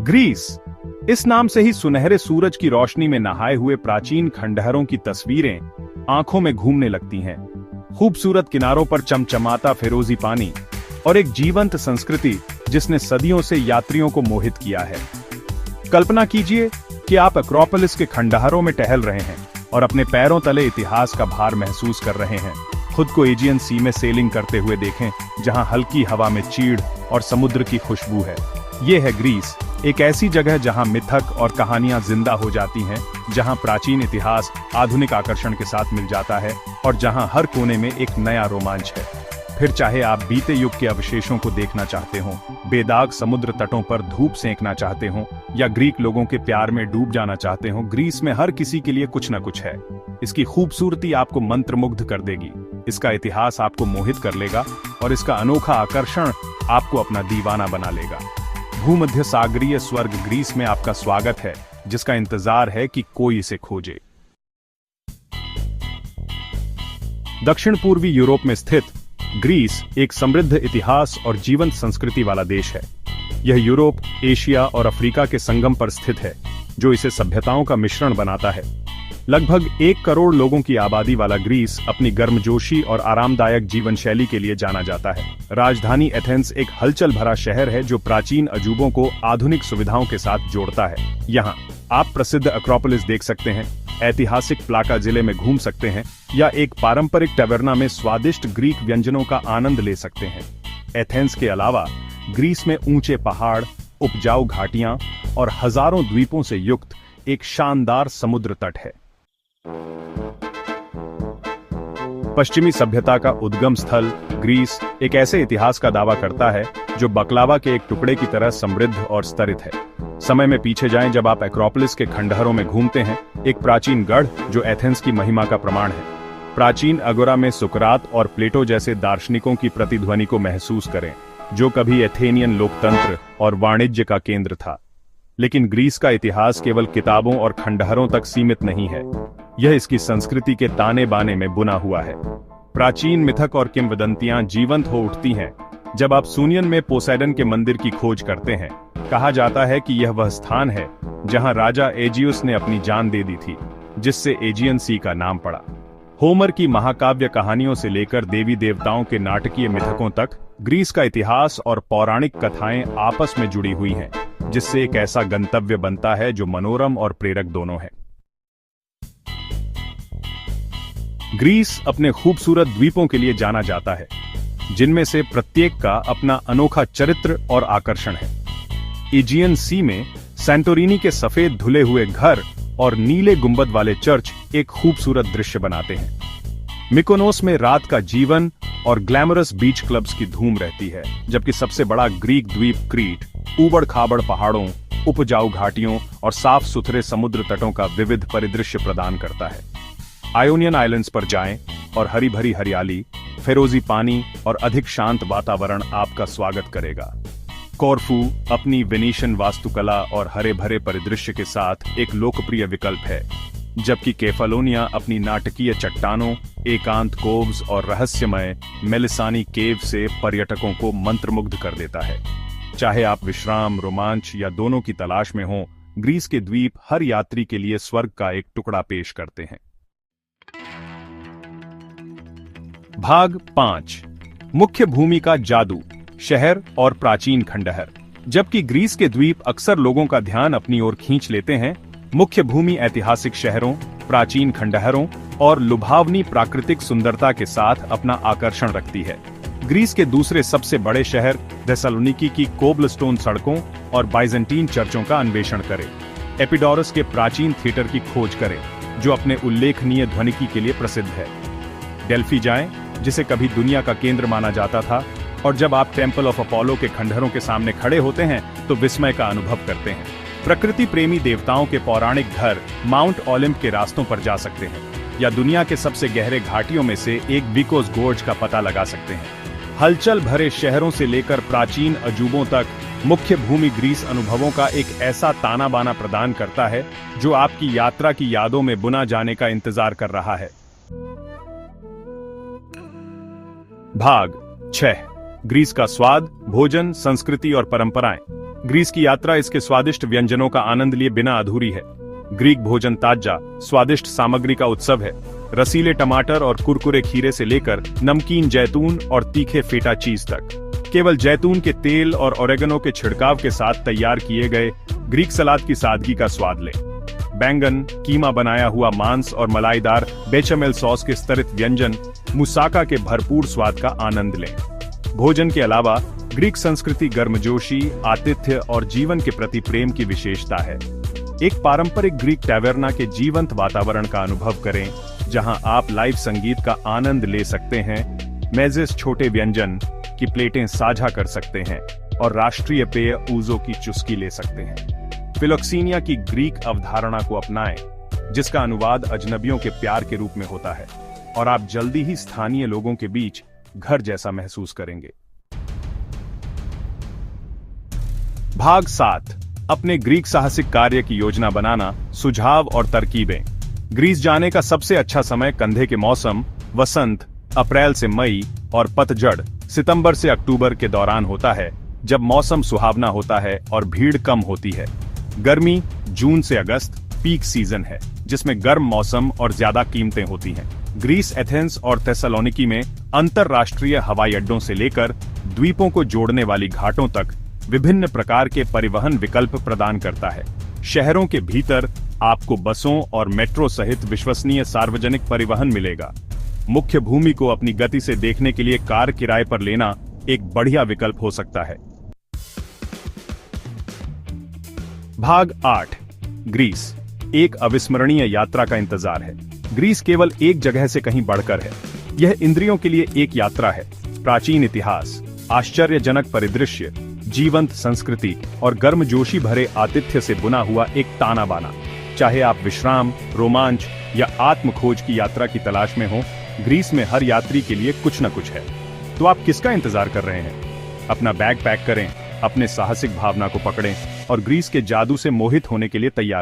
Greece, इस नाम से ही सुनहरे सूरज की रोशनी में नहाए हुए प्राचीन खंडहरों की तस्वीरें आंखों में घूमने लगती हैं। खूबसूरत किनारों पर चमचमाता फिरोजी पानी और एक जीवंत संस्कृति जिसने सदियों से यात्रियों को मोहित किया है। कल्पना कीजिए कि आप एक्रोपोलिस के खंडहरों में टहल रहे हैं और अपने पैरों तले इतिहास का भार महसूस कर रहे हैं। खुद को एजियन सी में सेलिंग करते हुए देखें, जहां हल्की हवा में चीड़ और समुद्र की खुशबू है। ये है ग्रीस, एक ऐसी जगह जहां मिथक और कहानियां जिंदा हो जाती हैं, जहां प्राचीन इतिहास आधुनिक आकर्षण के साथ मिल जाता है और जहां हर कोने में एक नया रोमांच है। फिर चाहे आप बीते युग के अवशेषों को देखना चाहते हो, बेदाग समुद्र तटों पर धूप सेंकना चाहते हो या ग्रीक लोगों के प्यार में डूब जाना चाहते हो, ग्रीस में हर किसी के लिए कुछ न कुछ है। इसकी खूबसूरती आपको मंत्रमुग्ध कर देगी, इसका इतिहास आपको मोहित कर लेगा और इसका अनोखा आकर्षण आपको अपना दीवाना बना लेगा। भूमध्य सागरीय स्वर्ग ग्रीस में आपका स्वागत है, जिसका इंतजार है कि कोई इसे खोजे। दक्षिण पूर्वी यूरोप में स्थित ग्रीस एक समृद्ध इतिहास और जीवंत संस्कृति वाला देश है। यह यूरोप, एशिया और अफ्रीका के संगम पर स्थित है, जो इसे सभ्यताओं का मिश्रण बनाता है। लगभग 1 करोड़ लोगों की आबादी वाला ग्रीस अपनी गर्मजोशी और आरामदायक जीवन शैली के लिए जाना जाता है। राजधानी एथेंस एक हलचल भरा शहर है जो प्राचीन अजूबों को आधुनिक सुविधाओं के साथ जोड़ता है। यहाँ आप प्रसिद्ध एक्रोपोलिस देख सकते हैं, ऐतिहासिक प्लाका जिले में घूम सकते हैं या एक पारंपरिक टैवर्ना में स्वादिष्ट ग्रीक व्यंजनों का आनंद ले सकते हैं। एथेंस के अलावा ग्रीस में ऊंचे पहाड़, उपजाऊ घाटियां और हजारों द्वीपों से युक्त एक शानदार समुद्र तट है। पश्चिमी सभ्यता का उद्गम स्थल ग्रीस एक ऐसे इतिहास का दावा करता है जो बकलावा के एक टुकड़े की तरह समृद्ध और स्तरित है। समय में पीछे जाएं जब आप एक्रोपोलिस के खंडहरों में घूमते हैं, एक प्राचीन गढ़ जो एथेंस की महिमा का प्रमाण है। प्राचीन अगोरा में सुकरात और प्लेटो जैसे दार्शनिकों की प्रतिध्वनि को महसूस करें, जो कभी एथेनियन लोकतंत्र और वाणिज्य का केंद्र था। लेकिन ग्रीस का इतिहास केवल किताबों और खंडहरों तक सीमित नहीं है, यह इसकी संस्कृति के ताने बाने में बुना हुआ है। प्राचीन मिथक और किंवदंतियां जीवंत हो उठती हैं जब आप सूनियन में पोसेडन के मंदिर की खोज करते हैं। कहा जाता है कि यह वह स्थान है जहां राजा एजियस ने अपनी जान दे दी थी, जिससे एजियन सी का नाम पड़ा। होमर की महाकाव्य कहानियों से लेकर देवी देवताओं के नाटकीय मिथकों तक ग्रीस का इतिहास और पौराणिक कथाएं आपस में जुड़ी हुई हैं, जिससे एक ऐसा गंतव्य बनता है जो मनोरम और प्रेरक दोनों है। ग्रीस अपने खूबसूरत द्वीपों के लिए जाना जाता है, जिनमें से प्रत्येक का अपना अनोखा चरित्र और आकर्षण है। एजियन सी में सैंटोरिनी के सफेद धुले हुए घर और नीले गुंबद वाले चर्च एक खूबसूरत दृश्य बनाते हैं। मिकोनोस में रात का जीवन और ग्लैमरस बीच क्लब्स की धूम रहती है, जबकि सबसे बड़ा ग्रीक द्वीप क्रीट ऊबड़ खाबड़ पहाड़ों, उपजाऊ घाटियों और साफ सुथरे समुद्र तटों का विविध परिदृश्य प्रदान करता है। आयोनियन आइलैंड्स पर जाएं और हरी भरी हरियाली, फिरोजी पानी और अधिक शांत वातावरण आपका स्वागत करेगा। कॉर्फू अपनी वेनिशियन वास्तुकला और हरे भरे परिदृश्य के साथ एक लोकप्रिय विकल्प है, जबकि केफलोनिया अपनी नाटकीय चट्टानों, एकांत कोव्स और रहस्यमय मेलिसानी केव से पर्यटकों को मंत्रमुग्ध कर देता है। चाहे आप विश्राम, रोमांच या दोनों की तलाश में हों, ग्रीस के द्वीप हर यात्री के लिए स्वर्ग का एक टुकड़ा पेश करते हैं। भाग 5, मुख्य भूमि का जादू, शहर और प्राचीन खंडहर। जबकि ग्रीस के द्वीप अक्सर लोगों का ध्यान अपनी ओर खींच लेते हैं, मुख्य भूमि ऐतिहासिक शहरों, प्राचीन खंडहरों और लुभावनी प्राकृतिक सुंदरता के साथ अपना आकर्षण रखती है। ग्रीस के दूसरे सबसे बड़े शहर थेसलोनिकी की कोबलस्टोन सड़कों और बाइजेंटीन चर्चों का अन्वेषण करें। एपिडोरस के प्राचीन थिएटर की खोज करें, जो अपने उल्लेखनीय ध्वनिकी के लिए प्रसिद्ध है। डेल्फी जाएं, जिसे कभी दुनिया का केंद्र माना जाता था, और जब आप टेम्पल ऑफ अपोलो के खंडहरों के सामने खड़े होते हैं तो विस्मय का अनुभव करते हैं। प्रकृति प्रेमी देवताओं के पौराणिक घर माउंट ओलिम्प के रास्तों पर जा सकते हैं, या दुनिया के सबसे गहरे घाटियों में से एक विकोस गोर्ज का पता लगा सकते हैं। हलचल भरे शहरों से लेकर प्राचीन अजूबों तक मुख्य भूमि ग्रीस अनुभवों का एक ऐसा ताना बाना प्रदान करता है जो आपकी यात्रा की यादों में बुना जाने का इंतजार कर रहा है। भाग 6, ग्रीस का स्वाद, भोजन, संस्कृति और परंपराएं। ग्रीस की यात्रा इसके स्वादिष्ट व्यंजनों का आनंद लिए बिना अधूरी है। ग्रीक भोजन ताजा, स्वादिष्ट सामग्री का उत्सव है। रसीले टमाटर और कुरकुरे खीरे से लेकर नमकीन जैतून और तीखे फेटा चीज तक, केवल जैतून के तेल और ओरेगनो के छिड़काव के साथ तैयार किए गए ग्रीक सलाद की सादगी का स्वाद लें। बैंगन, कीमा बनाया हुआ मांस और मलाईदार बेचामेल सॉस के स्तरित व्यंजन मुसाका के भरपूर स्वाद का आनंद लें। भोजन के अलावा ग्रीक संस्कृति गर्मजोशी, आतिथ्य और जीवन के प्रति प्रेम की विशेषता है। एक पारंपरिक ग्रीक टैवर्ना के जीवंत वातावरण का अनुभव करें, जहां आप लाइव संगीत का आनंद ले सकते हैं, मेजेस छोटे व्यंजन की प्लेटें साझा कर सकते हैं और राष्ट्रीय पेय ऊजो की चुस्की ले सकते हैं। फिलोक्सीनिया की ग्रीक अवधारणा को अपनाएं, जिसका अनुवाद अजनबियों के प्यार के रूप में होता है, और आप जल्दी ही स्थानीय लोगों के बीच घर जैसा महसूस करेंगे। भाग 7, अपने ग्रीक साहसिक कार्य की योजना बनाना, सुझाव और तरकीबें। ग्रीस जाने का सबसे अच्छा समय कंधे के मौसम वसंत अप्रैल से मई और पतझड़ सितंबर से अक्टूबर के दौरान होता है, जब मौसम सुहावना होता है और भीड़ कम होती है। गर्मी जून से अगस्त पीक सीजन है, जिसमें गर्म मौसम और ज्यादा कीमतें होती हैं। ग्रीस एथेंस और थेसलोनिकी में अंतरराष्ट्रीय हवाई अड्डों से लेकर द्वीपों को जोड़ने वाली घाटों तक विभिन्न प्रकार के परिवहन विकल्प प्रदान करता है। शहरों के भीतर आपको बसों और मेट्रो सहित विश्वसनीय सार्वजनिक परिवहन मिलेगा। मुख्य भूमि को अपनी गति से देखने के लिए कार किराए पर लेना एक बढ़िया विकल्प हो सकता है। भाग 8, ग्रीस, एक अविस्मरणीय यात्रा का इंतजार है। ग्रीस केवल एक जगह से कहीं बढ़कर है। यह इंद्रियों के लिए एक यात्रा है। प्राचीन इतिहास, आश्चर्यजनक परिदृश्य, जीवंत संस्कृति और गर्मजोशी भरे आतिथ्य से बुना हुआ एक ताना बाना। चाहे आप विश्राम, रोमांच या आत्मखोज की यात्रा की तलाश में हो, ग्रीस में हर यात्री के लिए कुछ न कुछ है। तो आप किसका इंतजार कर रहे हैं? अपना बैग पैक करें, अपने साहसिक भावना को पकड़ें और ग्रीस के जादू से मोहित होने के लिए तैयार हो।